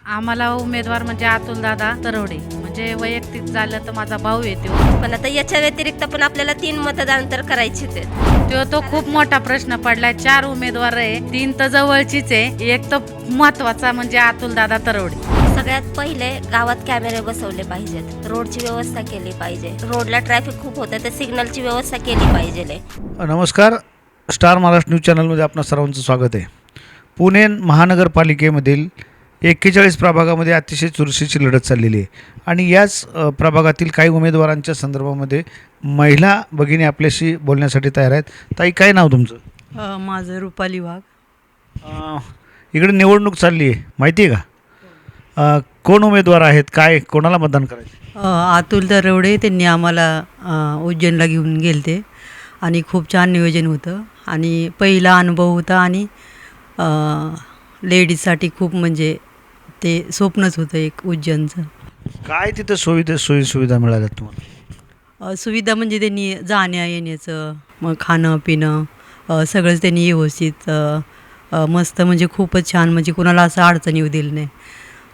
आम्हाला उमेदवार म्हणजे अतुलदादा तरवडे, म्हणजे वैयक्तिक झालं तर माझा भाऊ येतो. पण आता याच्या व्यतिरिक्त पण आपल्याला 3 मतदान तर करायचीच आहेत. तो खूप मोठा प्रश्न पडलाय. 4 उमेदवार आहे, 3 तर जवळचीच आहे, एक तर महत्वाचा म्हणजे अतुलदादा तरवडे. सगळ्यात पहिले गावात कॅमेरे बसवले पाहिजेत, रोडची व्यवस्था केली पाहिजे. रोडला ट्रॅफिक खूप होतं तर सिग्नलची व्यवस्था केली पाहिजे. नमस्कार, स्टार महाराष्ट्र न्यूज चॅनलमध्ये आपणा सर्वांचं स्वागत आहे. पुणे महानगरपालिकेमधील 41 प्रभागामध्ये अतिशय चुरशीची लढत चाललेली आहे आणि याच प्रभागातील काही उमेदवारांच्या संदर्भामध्ये महिला भगिनी आपल्याशी बोलण्यासाठी तयार आहेत. ताई, काय नाव तुमचं? माझं रुपाली वाघ. इकडे निवडणूक चालली आहे, माहिती आहे का? कोण उमेदवार आहेत, काय कोणाला मतदान करायचं? अतुल तरवडे त्यांनी आम्हाला उज्जैनला घेऊन गेलते आणि खूप छान नियोजन होतं आणि पहिला अनुभव होता आणि लेडीजसाठी खूप म्हणजे ते स्वप्नच होतं एक उज्जैनचं. काय तिथं सोयी सुविधा मिळाल्यात तुम्हाला? सुविधा म्हणजे त्यांनी जाण्या येण्याचं, मग खाणं पिणं सगळंच त्यांनी व्यवस्थित मस्त, म्हणजे खूपच छान, म्हणजे कुणाला असं अडचण येऊ दिली नाही.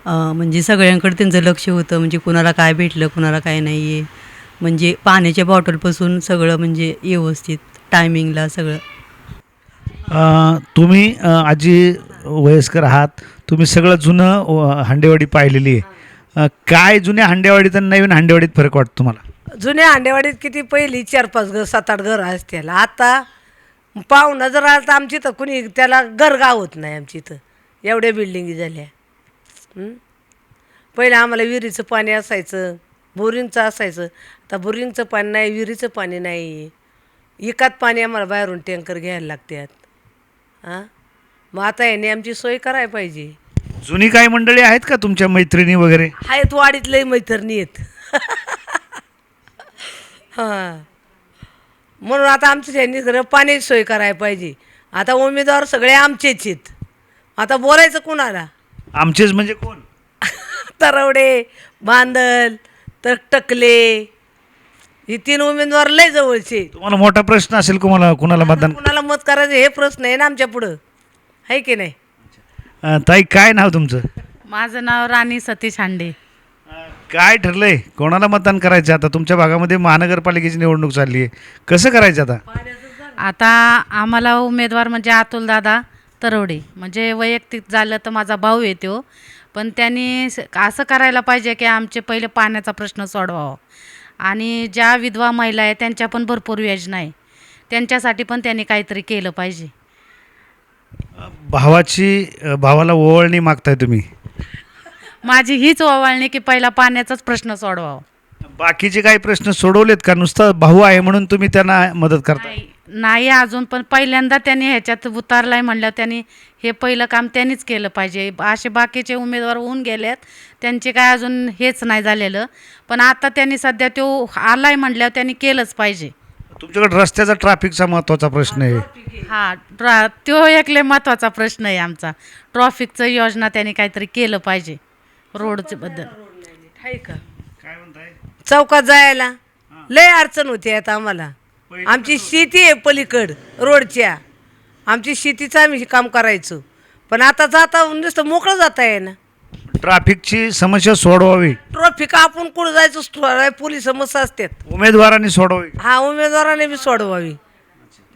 म्हणजे सगळ्यांकडे त्यांचं लक्ष होतं, म्हणजे कुणाला काय भेटलं कुणाला काय नाही आहे, म्हणजे पाण्याच्या बॉटलपासून सगळं म्हणजे व्यवस्थित टायमिंगला सगळं. तुम्ही आजी वयस्कर आहात, तुम्ही सगळं जुनं हांडेवाडी पाहिलेली आहे. काय जुन्या हांडेवाडीत आणि नवीन हांडेवाडीत फरक वाटतो तुम्हाला? जुन्या हांडेवाडीत किती पहिली 4-5 घर 7-8 घर असतील. आता पाहुणा जर आला तर आमची तर कुणी त्याला घर गावत नाही. आमची इथं एवढ्या बिल्डिंगी झाल्या. पहिलं आम्हाला विहिरीचं पाणी असायचं, बोरिंगचं असायचं. आता बोरिंगचं पाणी नाही, विहिरीचं पाणी नाही. एकात पाणी आम्हाला बाहेरून टँकर घ्यायला लागतात. मग आता याने आमची सोय करायला पाहिजे. जुनी काही मंडळी आहेत का तुमच्या मैत्रिणी वगैरे? आहेत, वाडीतले मैत्रिणी आहेत. हां, म्हणून आता आमच्या त्यांनी खरं पाण्याची सोय करायला पाहिजे. आता उमेदवार सगळे आमचेच आहेत. आता बोलायचं कुणाला? आमचेच म्हणजे कोण? तरवडे, बांदल, तर टकले, हे 3 उमेदवार लय जवळचे. तुम्हाला मोठा प्रश्न असेल कुणाला मतदान? कुणाला मत करायचं हे प्रश्न आहे ना आमच्या पुढं, आहे की नाही? ताई, काय नाव तुमचं? माझं नाव राणी सतीश हांडे. काय ठरलंय, कोणाला मतदान करायचं? आता तुमच्या भागामध्ये महानगरपालिकेची निवडणूक चालली आहे, कसं करायचं आता? आता आम्हाला उमेदवार म्हणजे अतुलदादा तरवडे, म्हणजे वैयक्तिक झालं तर माझा भाऊ येतो. पण त्यांनी असं करायला पाहिजे की आमचे पहिले पाण्याचा प्रश्न सोडवावा आणि ज्या विधवा महिला आहे त्यांच्या पण भरपूर योजना आहे, त्यांच्यासाठी पण त्यांनी काहीतरी केलं पाहिजे. भावाला ओवाळणी मागताय तुम्ही? माझी हीच ओवाळणी की पहिला पाण्याचाच प्रश्न सोडवावा. बाकीचे काही प्रश्न सोडवलेत का? नुसतं भाऊ आहे म्हणून तुम्ही त्यांना मदत करता? नाही अजून, पण पहिल्यांदा त्यांनी ह्याच्यात उतारलाय म्हणल्यावर त्यांनी हे पहिलं काम त्यांनीच केलं पाहिजे. असे बाकीचे उमेदवार होऊन गेलेत, त्यांचे काय अजून हेच नाही झालेलं, पण आता त्यांनी सध्या तो आलाय म्हणल्यावर त्यांनी केलंच पाहिजे. तुमच्याकडे रस्त्याचा ट्रॅफिकचा महत्त्वाचा प्रश्न आहे. तो एक लय महत्त्वाचा प्रश्न आहे आमचा. ट्रॅफिकचं योजना त्यांनी काहीतरी केलं पाहिजे रोडच्या बद्दल. आहे का? चौकात जायला लय अडचण होती. आता आम्हाला आमची शेती आहे पलीकड रोडच्या, आमची शेतीचं आम्ही काम करायचो, पण आता जाता नुसतं मोकळं जाता आहे ना. ट्रॅफिकची समस्या सोडवावी. ट्रॉफिक आपण कुठं जायचं, पोलीस समस्या असतात, उमेदवारांनी सोडवावी. हा, उमेदवाराने बी सोडवावी.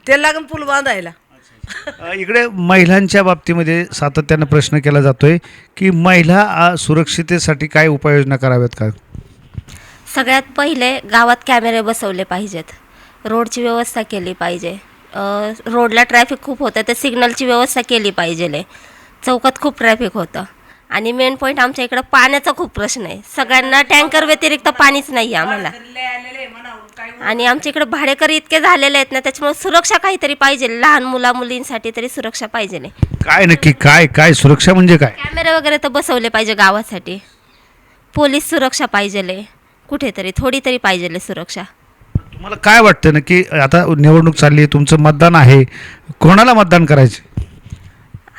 ते लागून पूल बांधायला. इकडे महिलांच्या बाबतीमध्ये सातत्यानं प्रश्न केला जातोय की महिला सुरक्षितेसाठी काय उपाययोजना कराव्यात का? सगळ्यात पहिले गावात कॅमेरे बसवले पाहिजेत, रोडची व्यवस्था केली पाहिजे. रोडला ट्रॅफिक खूप होतं तर सिग्नलची व्यवस्था केली पाहिजे. चौकात खूप ट्रॅफिक होतं आणि मेन पॉईंट आमच्या इकडं पाण्याचा खूप प्रश्न आहे. सगळ्यांना टँकर व्यतिरिक्त पाणीच नाही आहे आम्हाला, आणि आमच्या इकडे भाडेकरी इतके झालेले आहेत ना, त्याच्यामुळे सुरक्षा काहीतरी पाहिजे. लहान मुलींसाठी तरी सुरक्षा पाहिजे. काय नक्की काय सुरक्षा म्हणजे काय? कॅमेरे वगैरे तर बसवले पाहिजे गावासाठी. पोलीस सुरक्षा पाहिजे, कुठेतरी थोडी तरी पाहिजे सुरक्षा. तुम्हाला काय वाटतं ना की आता निवडणूक चालली आहे, तुमचं मतदान आहे, कोणाला मतदान करायचे?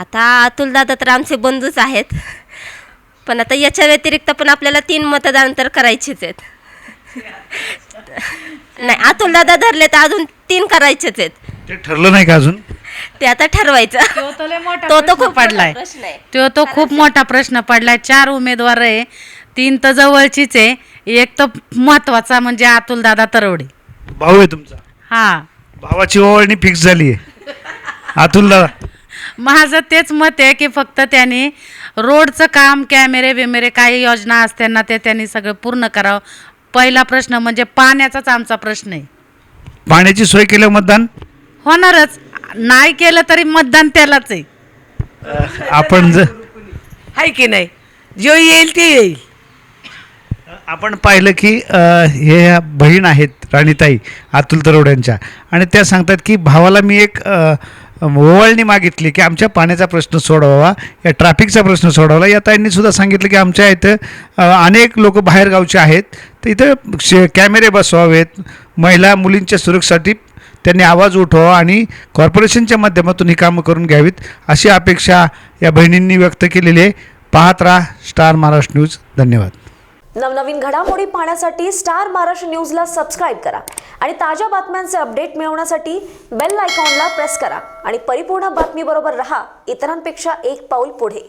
आता अतुलदादा तर आमचे बंधूच आहेत, पण आता याच्या व्यतिरिक्त पण आपल्याला 3 मतदान तर करायचेच आहेत. नाही, अतुलदादा धरले तर अजून 3 करायचेच आहेत. ते ठरलं नाही का अजून? ते आता ठरवायचं. तो लय मोठा तो प्रश्न खूप पडलाय. मोठा प्रश्न आहे. तो खूप मोठा प्रश्न पडलाय. 4 उमेदवार आहे, 3 तर जवळचीच आहे, एक तर महत्वाचा म्हणजे अतुलदादा तरवडे. भाऊ आहे तुमचा, हा, भावाची ओवाळणी फिक्स झाली आहे अतुल दादा. माझं तेच मत आहे की फक्त त्यांनी रोडचं काम, कॅमेरे बिमेरे काही योजना असताना ते त्यांनी सगळं पूर्ण करावं. पहिला प्रश्न म्हणजे पाण्याचाच आमचा प्रश्न आहे. पाण्याची सोय केल्यावर मतदान होणारच, नाही केलं तरी मतदान त्यालाच आहे. आपण आहे की नाही, जो येईल ते येईल. आपण पाहिलं की हे ह्या बहीण आहेत राणीताई अतुल तरवड्यांच्या, आणि त्या सांगतात की भावाला मी एक ओवाळणी मागितली की आमच्या पाण्याचा प्रश्न सोडवावा, या ट्रॅफिकचा प्रश्न सोडवावा. या ताईंनी सुद्धा सांगितलं की आमच्या इथं अनेक लोक बाहेरगावचे आहेत, तर इथं कॅमेरे बसवावेत, महिला मुलींच्या सुरक्षेसाठी त्यांनी आवाज उठवावा आणि कॉर्पोरेशनच्या माध्यमातून ही कामं करून घ्यावीत, अशी अपेक्षा या बहिणींनी व्यक्त केलेली आहे. पाहत राहा स्टार महाराष्ट्र न्यूज. धन्यवाद. नवनवीन घडामोडी पाहण्यासाठी स्टार महाराष्ट्र न्यूजला सबस्क्राईब करा आणि ताज्या बातम्यांचे अपडेट मिळवण्यासाठी बेल आयकॉनला प्रेस करा आणि परिपूर्ण बातमीबरोबर रहा, इतरांपेक्षा एक पाऊल पुढे.